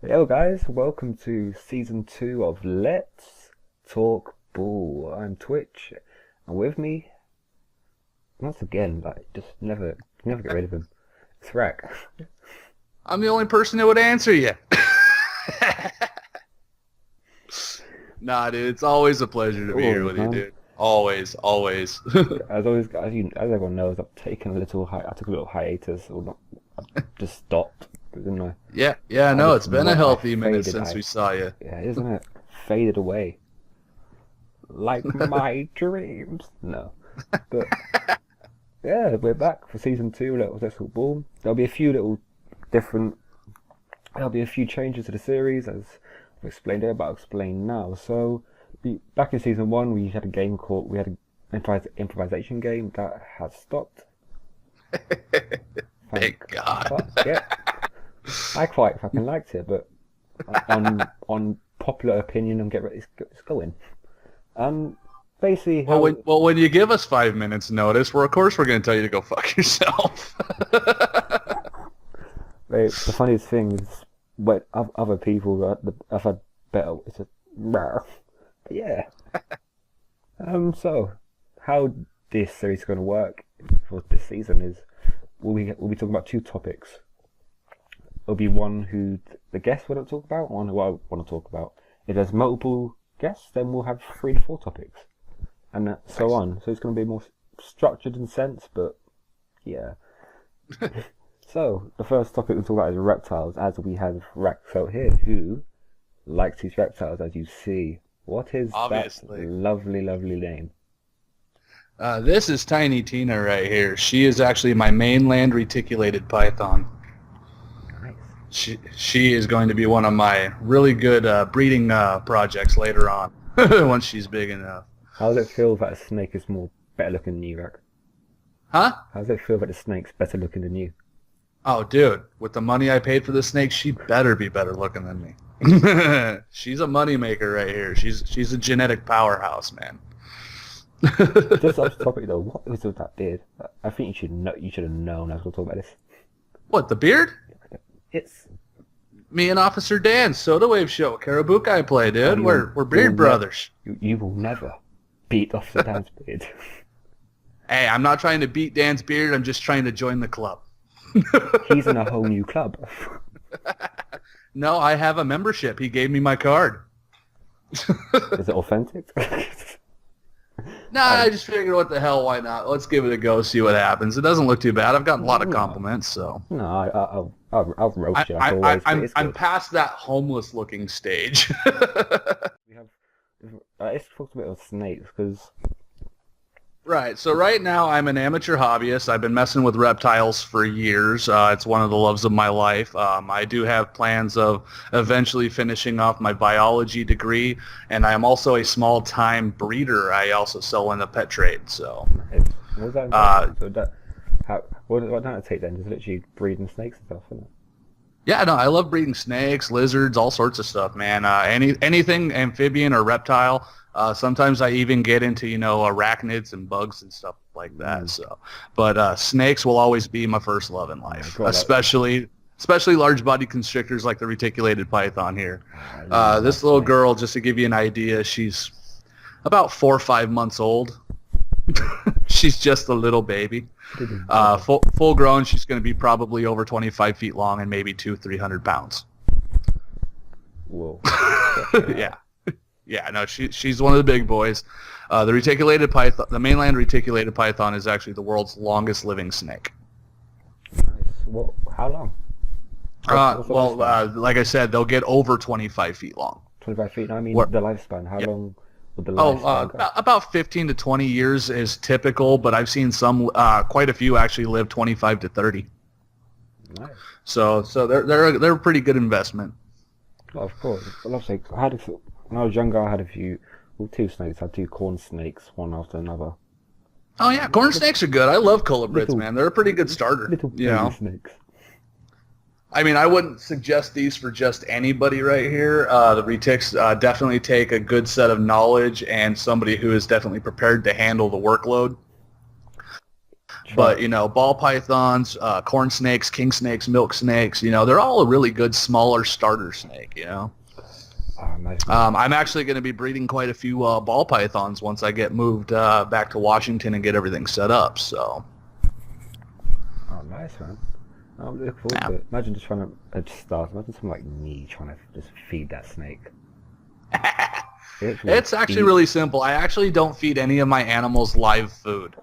Hello guys, welcome to season 2 of Let's Talk Ball. I'm Twitch, and with me, once again, just never get rid of him. It's Rack. I'm the only person that would answer you. Nah, dude, it's always a pleasure to be here with you, dude. Always, always. As always, as everyone knows, I've taken a little I took a little hiatus, or not, I just stopped, didn't I? Yeah, no, it's been a healthy minute faded, since we saw you. Yeah, isn't it? Faded away. Like my dreams. No. But yeah, we're back for season 2 of Let's Talk Ball. There'll be a few changes to the series, as I've explained there, but I'll explain now. So, back in season 1, we had an improvisation game that has stopped. Thank God. Yeah, I quite fucking liked it, but on popular opinion, and it's going. Basically, when you give us 5 minutes notice, of course we're going to tell you to go fuck yourself. The funniest thing is when other people have had better. It's a rare, but yeah. So how this series is going to work for this season is we'll be talking about 2 topics. There'll be one who the guests want to talk about, one who I want to talk about. If there's multiple guests, then we'll have 3 to 4 topics, and so on. So it's going to be more structured in sense, but yeah. So the first topic we'll talk about is reptiles, as we have Rax out here, who likes his reptiles, as you see. What is Obviously. that lovely, lovely name? This is Tiny Tina right here. She is actually my mainland reticulated python. Nice. She is going to be one of my really good breeding projects later on, once she's big enough. How does it feel that a snake is better looking than you, Rack? Huh? How does it feel that the snake's better looking than you? Oh, dude, with the money I paid for the snake, she better be better looking than me. She's a moneymaker right here. She's a genetic powerhouse, man. Just off topic though, what was with that beard? I think you should have known I was going to talk about this. What, the beard? It's Me and Officer Dan, Soda Wave Show, Karabukai play, dude. We're beard brothers. You will never beat Officer Dan's beard. Hey, I'm not trying to beat Dan's beard. I'm just trying to join the club. He's in a whole new club. No, I have a membership. He gave me my card. Is it authentic? Nah, I just figured, what the hell, why not? Let's give it a go, see what happens. It doesn't look too bad. I've gotten a lot of compliments, so. No, I'll roast you. I'm past that homeless-looking stage. We have. Let's talk a bit of snakes, because Right. So right now I'm an amateur hobbyist. I've been messing with reptiles for years. It's one of the loves of my life. I do have plans of eventually finishing off my biology degree, and I am also a small-time breeder. I also sell in the pet trade. So. what does that take then? Just literally breeding snakes and stuff, isn't it? Yeah, no, I love breeding snakes, lizards, all sorts of stuff, man. Anything amphibian or reptile. Sometimes I even get into, arachnids and bugs and stuff like that. So, but snakes will always be my first love in life, especially large-bodied constrictors like the reticulated python here. This little girl, just to give you an idea, she's about 4 or 5 months old. She's just a little baby. Full grown, she's going to be probably over 25 feet long and maybe 200-300 pounds. Whoa. Yeah. Yeah, no, she's one of the big boys. The reticulated python, the mainland reticulated python, is actually the world's longest living snake. Nice. Well, how long? Like I said, they'll get over 25 feet long. 25 feet? I mean, the lifespan. How long would the lifespan go? About 15 to 20 years is typical, but I've seen quite a few actually live 25 to 30. Nice. So they're a pretty good investment. Well, of course. For love's sake, when I was younger, I had 2 snakes. I had 2 corn snakes, one after another. Oh yeah, corn snakes are good. I love colubrids, man. They're a pretty good starter. Little baby snakes. I mean, I wouldn't suggest these for just anybody right here. The retics definitely take a good set of knowledge and somebody who is definitely prepared to handle the workload. But, ball pythons, corn snakes, king snakes, milk snakes, they're all a really good smaller starter snake, Oh, nice. I'm actually going to be breeding quite a few ball pythons once I get moved back to Washington and get everything set up, so. Oh, nice, man. I'm looking forward to it. Imagine just trying to imagine something like me trying to just feed that snake. It's actually really simple. I actually don't feed any of my animals live food.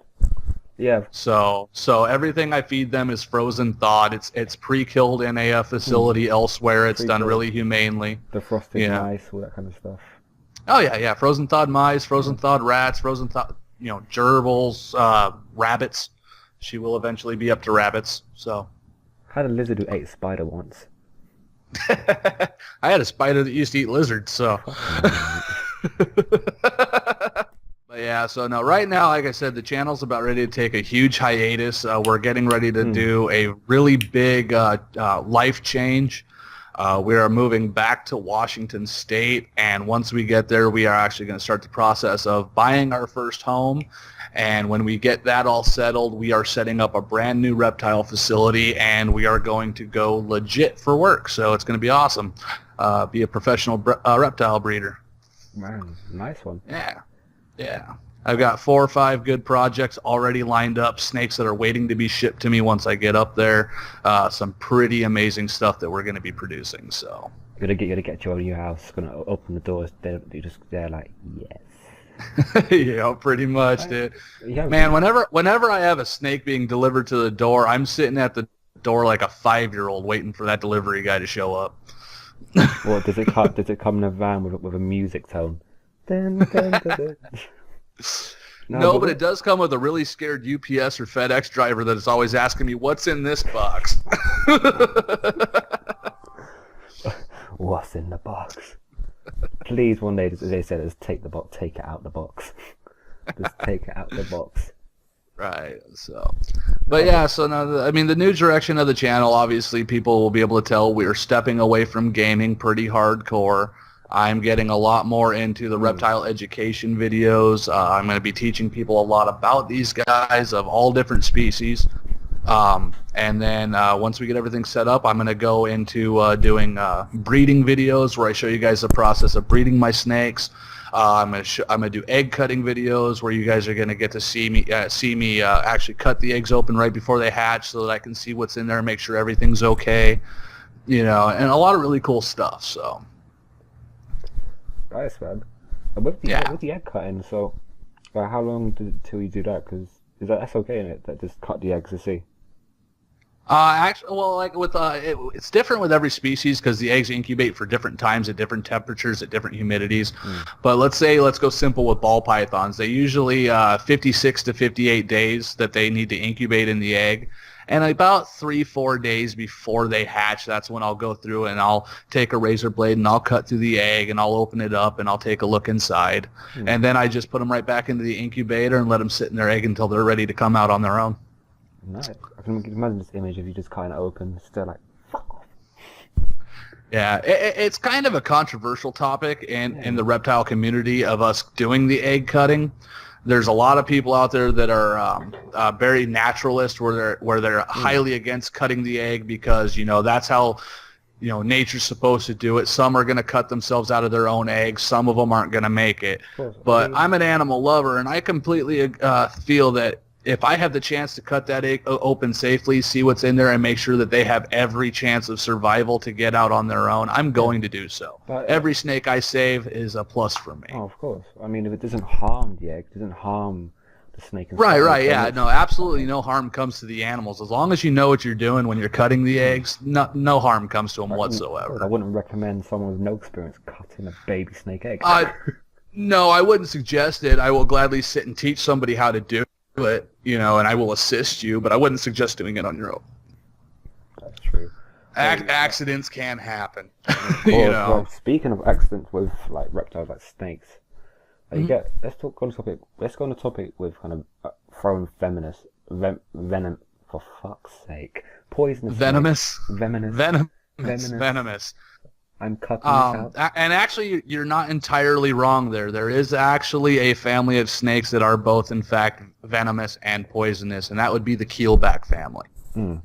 Yeah. So everything I feed them is frozen thawed. It's pre-killed in a facility elsewhere. It's done really humanely. The frosted mice, all that kind of stuff. Oh yeah. Frozen thawed mice, frozen thawed rats, frozen thawed gerbils, rabbits. She will eventually be up to rabbits. So. I had a lizard who ate a spider once. I had a spider that used to eat lizards. So. But yeah, so no, right now, like I said, the channel's about ready to take a huge hiatus. We're getting ready to do a really big life change. We are moving back to Washington State, and once we get there, we are actually going to start the process of buying our first home. And when we get that all settled, we are setting up a brand new reptile facility, and we are going to go legit for work. So it's going to be awesome. Be a professional reptile breeder. Man, nice one. Yeah. I've got 4 or 5 good projects already lined up, snakes that are waiting to be shipped to me once I get up there. Some pretty amazing stuff that we're going to be producing. So you're gonna get you out of your house, gonna open the doors, they're like, yes. Yeah, pretty much, dude. Man, whenever I have a snake being delivered to the door, I'm sitting at the door like a 5-year-old waiting for that delivery guy to show up. What does it come in a van with a music tone? Dun, dun, dun, dun. No, but it does come with a really scared UPS or FedEx driver that is always asking me, "What's in this box?" What's in the box? Please, one day, as they said, just take it out the box. Just take it out the box. Right. So, but yeah. So now, I mean, the new direction of the channel. Obviously, people will be able to tell we are stepping away from gaming pretty hardcore. I'm getting a lot more into the reptile education videos. I'm going to be teaching people a lot about these guys of all different species. And then once we get everything set up, I'm going to go into doing breeding videos where I show you guys the process of breeding my snakes. I'm going to do egg cutting videos where you guys are going to get to see me actually cut the eggs open right before they hatch so that I can see what's in there and make sure everything's okay. And a lot of really cool stuff. So. Nice, man. With the egg cutting, so how long till you do that? Because that's okay in it? That just cut the eggs to see. Actually, well, like with it's different with every species because the eggs incubate for different times at different temperatures at different humidities. But let's go simple with ball pythons. They usually 56 to 58 days that they need to incubate in the egg. And about 3-4 days before they hatch, that's when I'll go through and I'll take a razor blade and I'll cut through the egg and I'll open it up and I'll take a look inside. And then I just put them right back into the incubator and let them sit in their egg until they're ready to come out on their own. Nice. I can imagine this image of you just cutting it open, still like, fuck off. Yeah, it's kind of a controversial topic in the reptile community of us doing the egg cutting. There's a lot of people out there that are very naturalist, where they're highly against cutting the egg because that's how nature's supposed to do it. Some are going to cut themselves out of their own eggs. Some of them aren't going to make it. But I'm an animal lover, and I completely feel that if I have the chance to cut that egg open safely, see what's in there, and make sure that they have every chance of survival to get out on their own, I'm going to do so. But every snake I save is a plus for me. Oh, of course. I mean, if it doesn't harm the egg, doesn't harm the snake. Right, yeah. No, absolutely no harm comes to the animals. As long as you know what you're doing when you're cutting the eggs, no harm comes to them whatsoever. I wouldn't recommend someone with no experience cutting a baby snake egg. No, I wouldn't suggest it. I will gladly sit and teach somebody how to do it, and I will assist you, but I wouldn't suggest doing it on your own. That's true. Accidents can happen. Well, speaking of accidents with like reptiles like snakes, let's go on a topic with kind of throwing venom, for fuck's sake, poisonous venomous snakes. venomous. I'm cutting this out. And actually, you're not entirely wrong there. There is actually a family of snakes that are both, in fact, venomous and poisonous, and that would be the keelback family. Mm.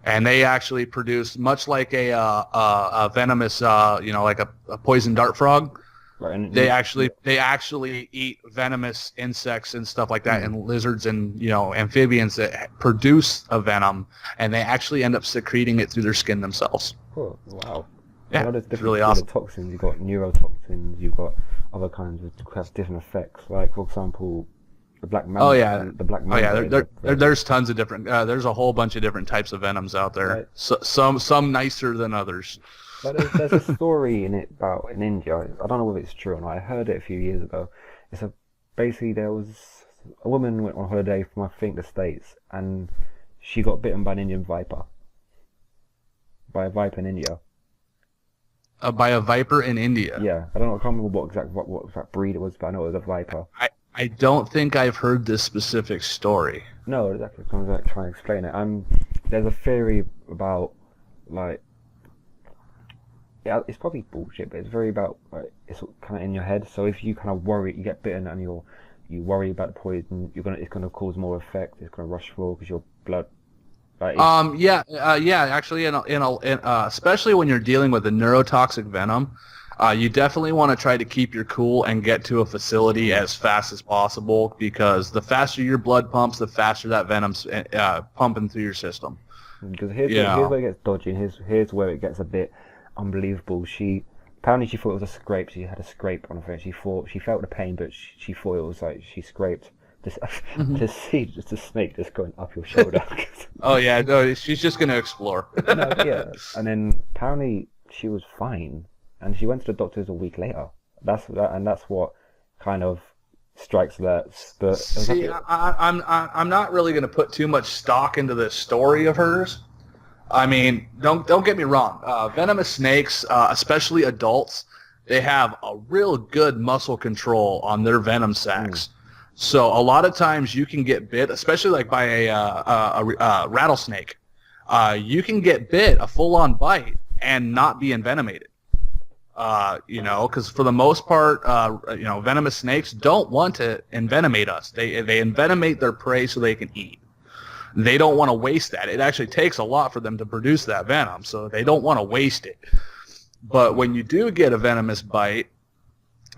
And they actually produce, much like a venomous, like a poison dart frog. Right, and They actually eat venomous insects and stuff like that, and lizards and amphibians that produce a venom, and they actually end up secreting it through their skin themselves. Oh, wow. Yeah, there's it's different really awesome. toxins. You've got neurotoxins. You've got other kinds which have different effects. Like, for example, the black mamba. Oh yeah, the black mamba. there's tons of different. There's a whole bunch of different types of venoms out there. Right. So, some nicer than others. But there's a story in India. I don't know whether it's true or not. I heard it a few years ago. Basically there was a woman went on holiday from, I think, the States, and she got bitten by an Indian viper. By a viper in India. By a viper in India. Yeah, I don't know. I can't remember what exact breed it was, but I know it was a viper. I don't think I've heard this specific story. No, exactly. I'm going to try and explain it. There's a theory about, like, yeah, it's probably bullshit, but it's very about, like, it's kind of in your head. So if you kind of worry, you get bitten and you worry about the poison, it's gonna cause more effect. It's gonna rush through because your blood. Actually, especially when you're dealing with a neurotoxic venom, you definitely want to try to keep your cool and get to a facility as fast as possible, because the faster your blood pumps, the faster that venom's pumping through your system. Because here's where it gets dodgy, and here's where it gets a bit unbelievable. Apparently she thought it was a scrape. She had a scrape on her face. She felt the pain, but she thought it was like she scraped. Just a snake just going up your shoulder. Oh yeah, no, she's just gonna explore. No, yeah, and then apparently she was fine, and she went to the doctors a week later. That's what kind of strikes alerts. But see, I'm not really gonna put too much stock into this story of hers. I mean, don't get me wrong. Venomous snakes, especially adults, they have a real good muscle control on their venom sacs. So a lot of times you can get bit, especially like by a rattlesnake. You can get bit, a full-on bite, and not be envenomated. Because for the most part, venomous snakes don't want to envenomate us. They envenomate their prey so they can eat. They don't want to waste that. It actually takes a lot for them to produce that venom, so they don't want to waste it. But when you do get a venomous bite,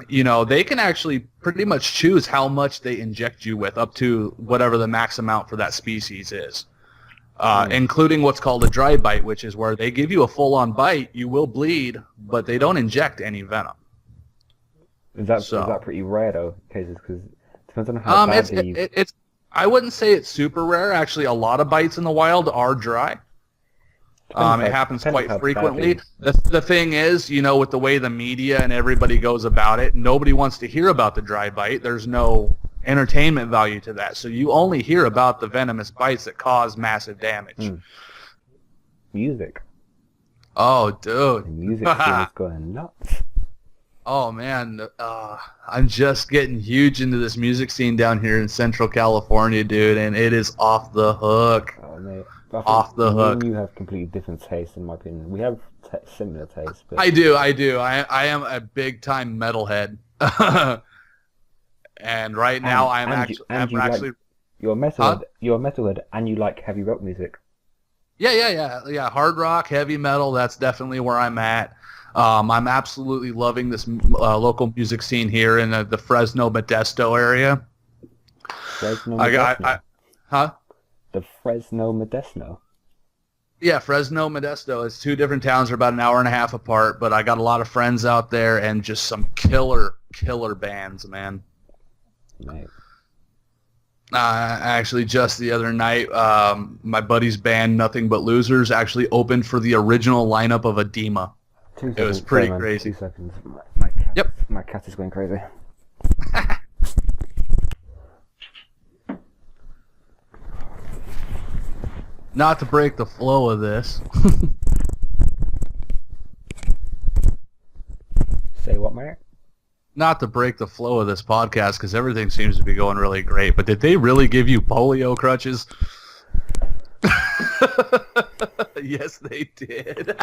they can actually pretty much choose how much they inject you with, up to whatever the max amount for that species is, including what's called a dry bite, which is where they give you a full-on bite, you will bleed, but they don't inject any venom. Is that pretty rare, though, cases? Because it depends on how badly it's I wouldn't say it's super rare. Actually, a lot of bites in the wild are dry. It happens quite frequently. The thing is, with the way the media and everybody goes about it, nobody wants to hear about the dry bite. There's no entertainment value to that. So you only hear about the venomous bites that cause massive damage. Music. Oh, dude. The music scene is going nuts. Oh, man. I'm just getting huge into this music scene down here in Central California, dude, and it is off the hook. Oh, mate. Off the hook. You have completely different tastes, in my opinion. We have similar tastes. But... I do. I am a big-time metalhead. And right now I'm actually... You're a metalhead. You're a metalhead, and you like heavy rock music. Yeah. Hard rock, heavy metal, that's definitely where I'm at. I'm absolutely loving this local music scene here in the Fresno Modesto area. Fresno Modesto? The Fresno Modesto? Yeah, Fresno Modesto. It's two different towns. They're about an hour and a half apart, but I got a lot of friends out there and just some killer bands, man. Nice. Actually, just the other night, my buddy's band, Nothing But Losers, actually opened for the original lineup of Edema. It was pretty crazy. 2 seconds. My cat is going crazy. Not to break the flow of this. Say what, mate? Not to break the flow of this podcast, because everything seems to be going really great, but did they really give you polio crutches? Yes, they did.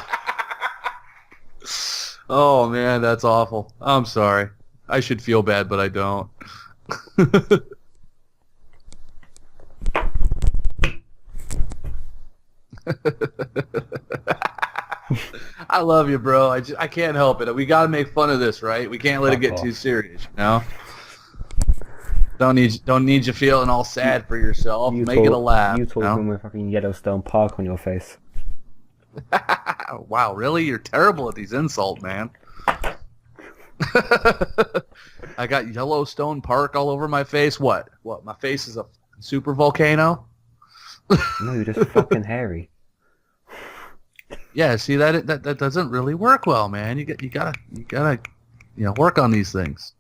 Oh man, that's awful. I'm sorry. I should feel bad, but I don't. I love you, bro. I can't help it. We got to make fun of this, right? We can't let it get too serious, you know? Don't need you feeling all sad for yourself. Make it a laugh. You talking with fucking Yellowstone Park on your face. Wow, really? You're terrible at these insults, man. I got Yellowstone Park all over my face. What? My face is a super volcano? No, you're just fucking hairy. Yeah, see that doesn't really work well, man. You gotta work on these things.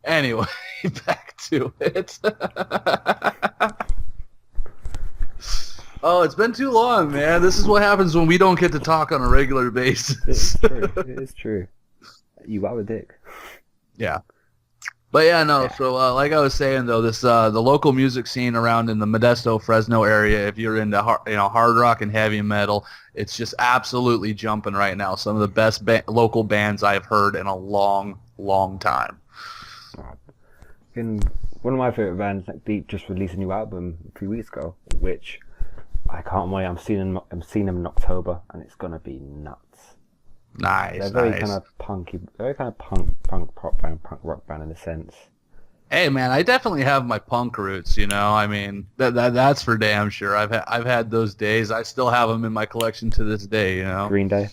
Anyway, back to it. Oh, it's been too long, man. This is what happens when we don't get to talk on a regular basis. It's true. It is true. You are a dick. Yeah. But yeah, no. Yeah. So like I was saying though, this the local music scene around in the Modesto, Fresno area. If you're into hard rock and heavy metal, it's just absolutely jumping right now. Some of the best local bands I've heard in a long, long time. One of my favorite bands, like Deep, just released a new album a few weeks ago, which I can't wait. I'm seeing them in October, and it's gonna be nuts. Nice. They're very kind of punky, very kind of punk pop band, punk rock band in a sense. Hey man, I definitely have my punk roots. You know, I mean that's for damn sure. I've had those days. I still have them in my collection to this day. You know, Green Day.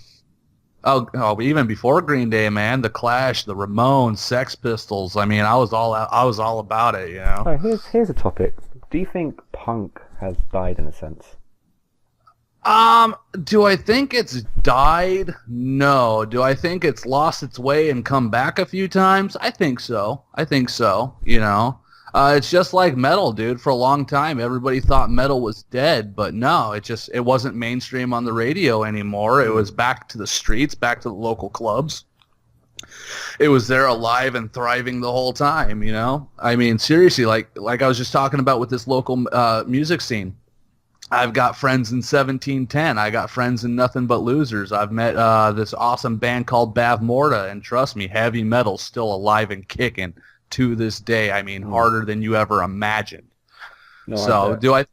Oh, even before Green Day, man, The Clash, the Ramones, Sex Pistols. I mean, I was all about it. You know. All right, here's a topic. Do you think punk has died in a sense? Do I think it's died? No. Do I think it's lost its way and come back a few times? I think so. You know, it's just like metal, dude. For a long time, everybody thought metal was dead, but no, it wasn't mainstream on the radio anymore. It was back to the streets, back to the local clubs. It was there alive and thriving the whole time, you know? I mean, seriously, like I was just talking about with this local music scene. I've got friends in 1710. I got friends in Nothing But Losers. I've met this awesome band called Bav Morta, and trust me, heavy metal's still alive and kicking to this day. I mean, harder than you ever imagined. No, so do I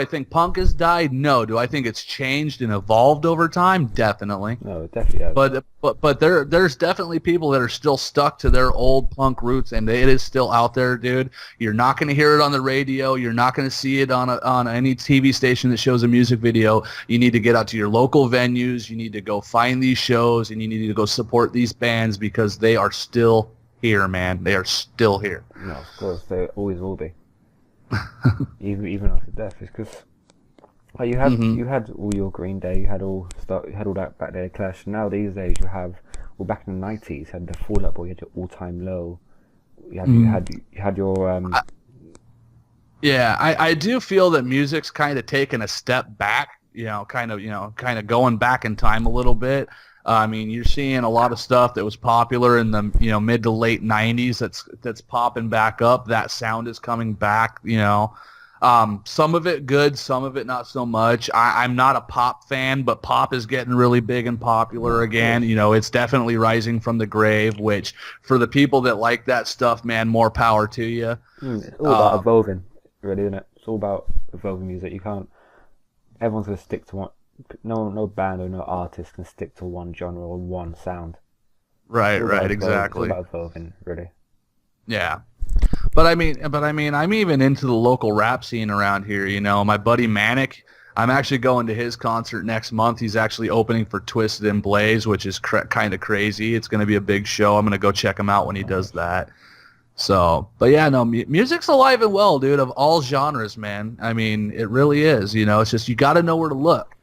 think punk has died? No. Do I think it's changed and evolved over time? Definitely. No, it definitely has. But there's definitely people that are still stuck to their old punk roots, and it is still out there, dude. You're not going to hear it on the radio. You're not going to see it on any TV station that shows a music video. You need to get out to your local venues. You need to go find these shows, and you need to go support these bands because they are still here, man. They are still here. No, of course, they always will be. even after death, it's because you had all your Green Day, you had all that back there Clash. Now these days you have, well, back in the 90s you had the Fall Out Boy, you had your All Time Low, you had your yeah, I do feel that music's kind of taken a step back, kind of going back in time a little bit. I mean, you're seeing a lot of stuff that was popular in the mid to late 90s that's popping back up. That sound is coming back, some of it good, some of it not so much. I'm not a pop fan, but pop is getting really big and popular again. It's definitely rising from the grave, which for the people that like that stuff, man, more power to you. It's all about evolving, really, isn't it? It's all about evolving music. Everyone's going to stick to one. No band or no artist can stick to one genre or one sound. Right, exactly. It's all about evolving, really. Yeah. But I mean, I'm even into the local rap scene around here. My buddy Manic, I'm actually going to his concert next month. He's actually opening for Twisted and Blaze, which is kind of crazy. It's going to be a big show. I'm going to go check him out when he does that. So, but yeah, no, music's alive and well, dude, of all genres, man. I mean, it really is. It's just you got to know where to look.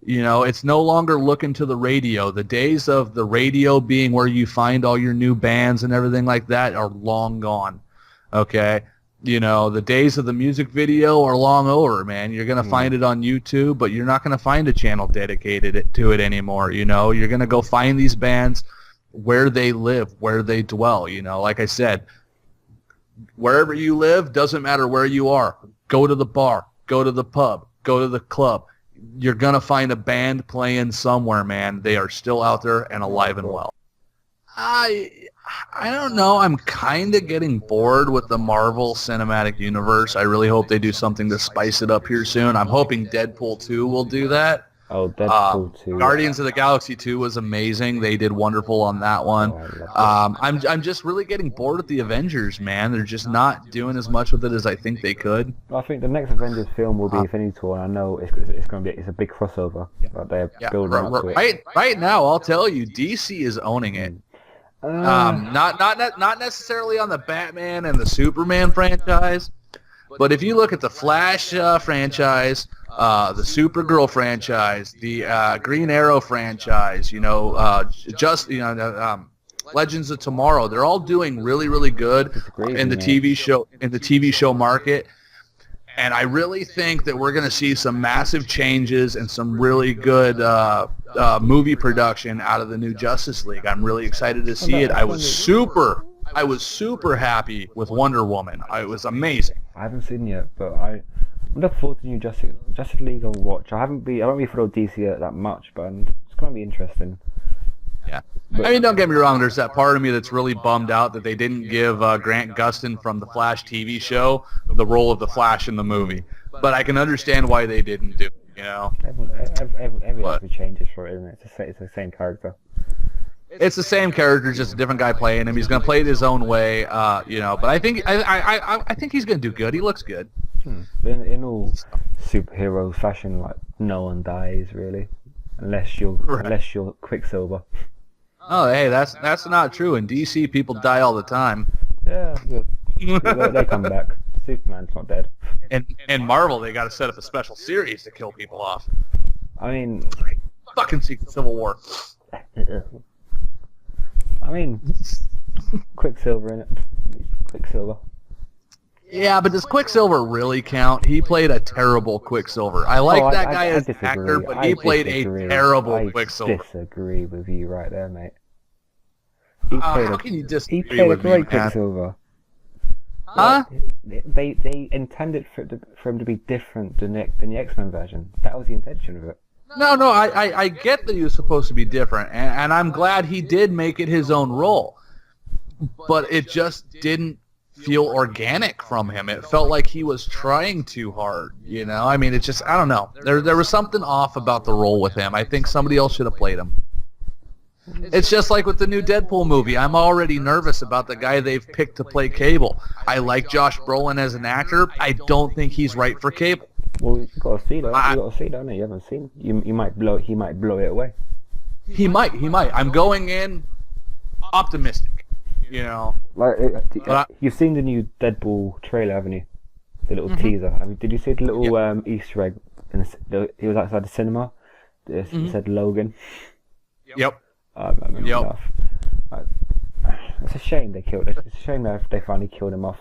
It's no longer looking to the radio. The days of the radio being where you find all your new bands and everything like that are long gone. Okay? The days of the music video are long over, man. You're going to find it on YouTube, but you're not going to find a channel dedicated to it anymore. You're going to go find these bands where they live, where they dwell. Like I said, wherever you live, doesn't matter where you are. Go to the bar, go to the pub, go to the club. you're gonna find a band playing somewhere, man. They are still out there and alive and well. I don't know. I'm kind of getting bored with the Marvel Cinematic Universe. I really hope they do something to spice it up here soon. I'm hoping Deadpool 2 will do that. Oh, Deadpool 2. Guardians of the Galaxy 2 was amazing. They did wonderful on that one. I'm just really getting bored with the Avengers, man. They're just not doing as much with it as I think they could. I think the next Avengers film will be Infinity War, and I know it's going to be a big crossover. But they're building up to it. Right now, I'll tell you, DC is owning it. Not necessarily on the Batman and the Superman franchise, but if you look at the Flash franchise, the Supergirl franchise, the Green Arrow franchise, Legends of Tomorrow, they're all doing really, really good in the TV show market. And I really think that we're going to see some massive changes and some really good movie production out of the new Justice League. I'm really excited to see it. I was super happy with Wonder Woman. It was amazing. I haven't seen it yet, but I'm looking forward to the new Justice League on watch. I haven't really followed DC that much, but it's going to be interesting. Yeah. I mean, don't get me wrong. There's that part of me that's really bummed out that they didn't give Grant Gustin from the Flash TV show the role of the Flash in the movie. But I can understand why they didn't do it, you know? Every changes for it, isn't it? It's the same character. It's the same character, just a different guy playing him. He's going to play it his own way, But I think he's going to do good. He looks good. In all superhero fashion, like, no one dies, really. Unless you're Quicksilver. Oh, hey, that's not true. In DC, people die all the time. Yeah, they come back. Superman's not dead. And Marvel, they got to set up a special series to kill people off. I mean, fucking Secret Civil War. I mean, Quicksilver in it. Quicksilver. Yeah, but does Quicksilver really count? He played a terrible Quicksilver. I like that guy as an actor, but he played a terrible Quicksilver. I disagree with you right there, mate. How can you disagree with me, He played a great Quicksilver. Huh? They intended for him to be different than the X-Men version. That was the intention of it. No, I get that he was supposed to be different, and I'm glad he did make it his own role. But it just didn't feel organic from him. It felt like he was trying too hard, you know? I mean, it's just, I don't know. There was something off about the role with him. I think somebody else should have played him. It's just like with the new Deadpool movie. I'm already nervous about the guy they've picked to play Cable. I like Josh Brolin as an actor. I don't think he's right for Cable. Well, you got to see that. You haven't seen. He might blow it away. He might. I'm going in optimistic. You know, like you've seen the new Deadpool trailer, haven't you? The little teaser. I mean, did you see the little Easter egg? He was outside the cinema. It said Logan. Yep. Yep. It's a shame they killed it. It's a shame that they finally killed him off.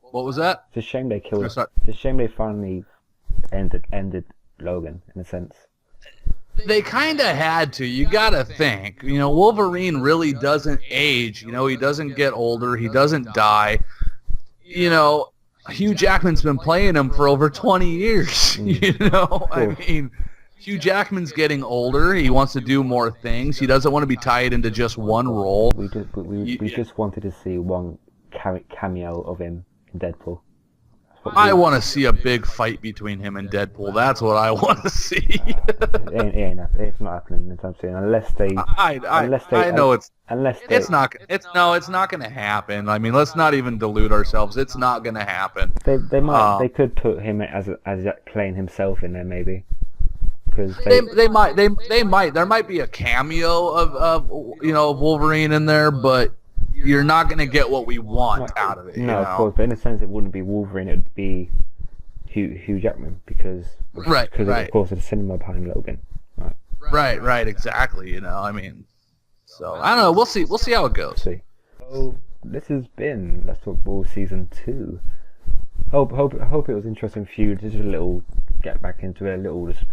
What was that? It's a shame they killed him. It's a shame they finally ended Logan in a sense. They kind of had to. You got to think. You know, Wolverine really doesn't age. You know, he doesn't get older. He doesn't die. You know, Hugh Jackman's been playing him for over 20 years. You know, I mean, Hugh Jackman's getting older. He wants to do more things. He doesn't want to be tied into just one role. We just wanted to see one cameo of him in Deadpool. I want to see a big fight between him and Deadpool. That's what I want to see. It's not happening anytime soon unless they. I know it's not going to happen. I mean, let's not even delude ourselves. It's not going to happen. They might. They could put him as playing himself in there maybe. Because they might. There might be a cameo of Wolverine in there, but you're not going to get what we want out of it. No, of course, but in a sense it wouldn't be Wolverine, it would be Hugh Jackman because of course of the cinema behind Logan. Right, exactly, you know, I mean, so, I don't know, we'll see how it goes. So, this has been Let's Talk Ball Season 2. Hope it was interesting for you, just a little, get back into it, a little, just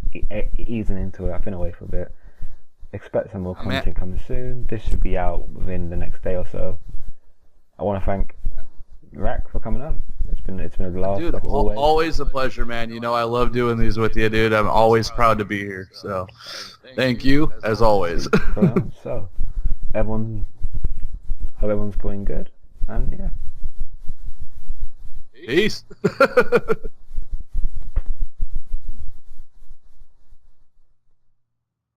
easing into it. I've been away for a bit. Expect some more content coming soon. This should be out within the next day or so. I want to thank Rakk, for coming on. It's been a blast. Dude, like always. always a pleasure, man. You know I love doing these with you, dude. I'm always proud to be here. So, thank you as always. So, hope everyone's going good, and yeah. Peace.